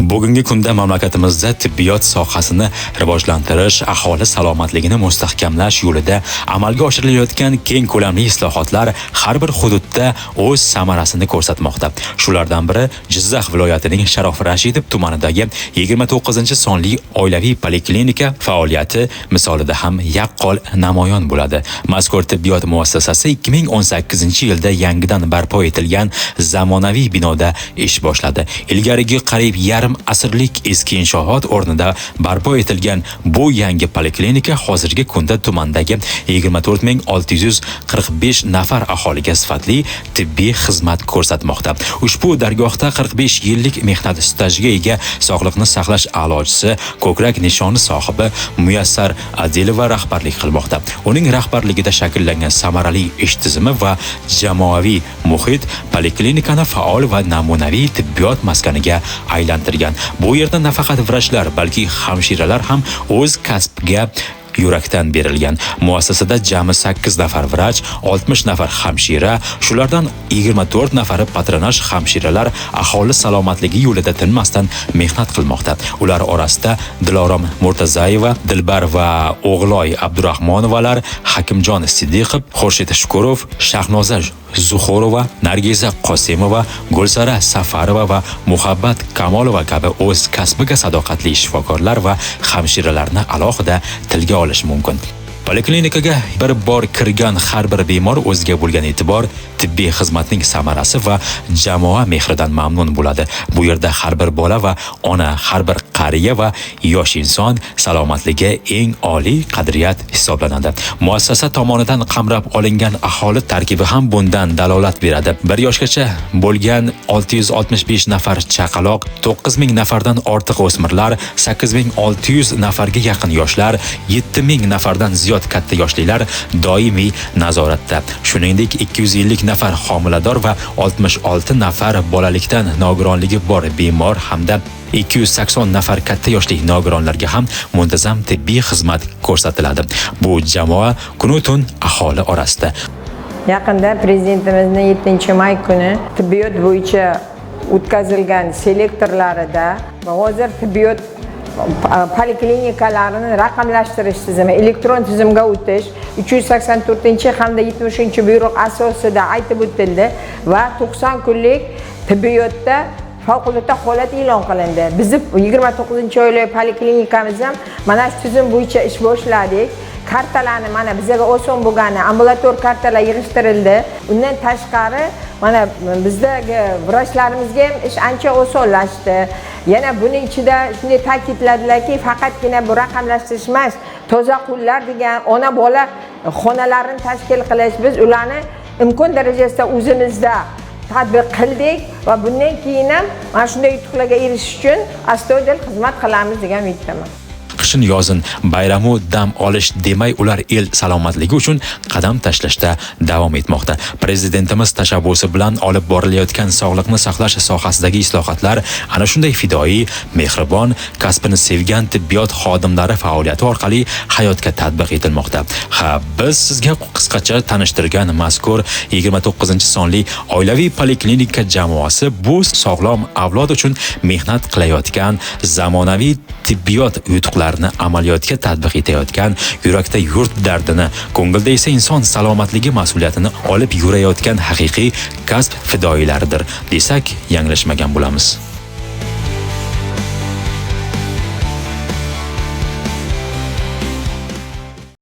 Bugungi kunda mamlakatimizda tibbiyot sohasini rivojlantirish, aholi salomatligini mustahkamlash yo'lida amalga oshirilayotgan keng ko'lamli islohotlar har bir hududda o'z samarasini ko'rsatmoqda. Shulardan biri Jizzax viloyatining Sharof Rashidov tumanidagi 29-sonli oilaviy poliklinika faoliyati misolida ham yaqqol namoyon bo'ladi. Mazkur tibbiyot muassasasi 2018-yilda yangidan barpo etilgan zamonaviy binoda ish boshladi. Ilgarigi qariyb yarim asrlik eski inshoot o'rnida barpo etilgan bu yangi poliklinika hozirgi kunda tumandagi 24645 nafar aholiga sifatli tibbiy xizmat ko'rsatmoqda. Ushbu dargohda 45 yillik mehnat stajiga ega sog'liqni saqlash a'lochisi, ko'krak nishoni sohibi Muyassar Adilova rahbarlik qilmoqda. Uning rahbarligida shakllangan samarali ish tizimi va jamoaviy muhit poliklinikani faol va namunaviy tibbiyot maskaniga aylantirgan. Bu yerda nafaqat vrachlar, balki hamshiralar ham o'z kasbiga yurakdan berilgan. Muassasada jami 8 nafar vrach, 60 nafar hamshira, shulardan 24 nafari patronaj hamshiralar aholi salomatligi yo'lida tinmasdan mehnat qilmoqda. Ular orasida Dilorom Murtazayeva, Dilbar va O'g'loy Abdurahmonovalar, Hakimjon Siddiqov, Xurshid Shukurov, Shahnoza Zuxorova, Nargiza Qosimova, Gulsara Safarova va Muhabbat Kamolova kabi o'z kasbiga sadoqatli shifokorlar va hamshiralarni alohida tilga olish mumkin. Poliklinikaga bir bor kirgan har bir bemor o'ziga bo'lgan e'tibor, tibbiy xizmatning samarasi va jamoa mehridan mamnun bo'ladi. Bu yerda har bir bola va ona, har bir qariya va yosh inson salomatligi eng oliy qadriyat hisoblanadi. Muassasa tomonidan qamrab olingan aholi tarkibi ham bundan dalolat beradi. 1 yoshgacha bo'lgan 665 nafar chaqaloq, 9000 nafardan ortiq o'smirlar, 8600 nafarga yaqin yoshlar, 7000 nafardan ziyod katta yoshlilar doimiy nazoratda. Shuningdek 250 nafar homilador va 66 nafar bolalikdan nogironligi bor bemor hamda 280 nafar katta yoshli nogironlarga ham muntazam tibbiy xizmat ko'rsatiladi. Bu jamoa kun-tun aholi orasida. Yaqinda prezidentimizning 7-may kuni tibbiyot bo'yicha o'tkazilgan selektorlarida va hozir tibbiyot poliklinikalarini raqamlashtirish tizimi, elektron tizimga o'tish 384 hamda 70-buyruq asosida aytib o'tildi va 90 kunlik tibbiyotda favqulodda holat e'lon qilindi. Biz 29-oyli poliklinikamiz ham mana shu tizim bo'yicha ish boshladik. Kartalarni mana bizga oson bo'lgani ambulator kartalar yig'ishtirildi. Undan tashqari mana bizdagi vrachlarimizga ham ish ancha osonlashdi. Yana buning ichida shunday ta'kidladilarki, faqatgina bu raqamlashtirish emas, toza qullar degan ona bola xonalarini tashkil qilish, biz ularni imkon darajasida o'zimizda tadbiq qildik va bundan keyin ham mana shunday yutuqlarga erishish uchun astoydil xizmat qilamiz degan umiddaman. Qishin yozin bayramu dam olish demay ular el salomatligi uchun qadam tashlashda davom etmoqda. Prezidentimiz tashabbusi bilan olib borilayotgan sog'liqni saqlash sohasidagi islohotlar ana shunday fidoyi, mehribon, kasbini sevgan tibbiyot xodimlari faoliyati orqali hayotga tatbiq etilmoqda. Biz sizga qisqacha tanishtirgan mazkur 29-sonli oilaviy poliklinika jamoasi bu sog'lom avlod uchun mehnat qilayotgan zamonaviy tibbiyot yutuqlarini amaliyotga tatbiq etayotgan, yurakda yurt dardini, ko'ngilda esa inson salomatligi mas'uliyatini olib yurayotgan haqiqiy kasb fidoyilaridir desak, yanglishmagan bo'lamiz.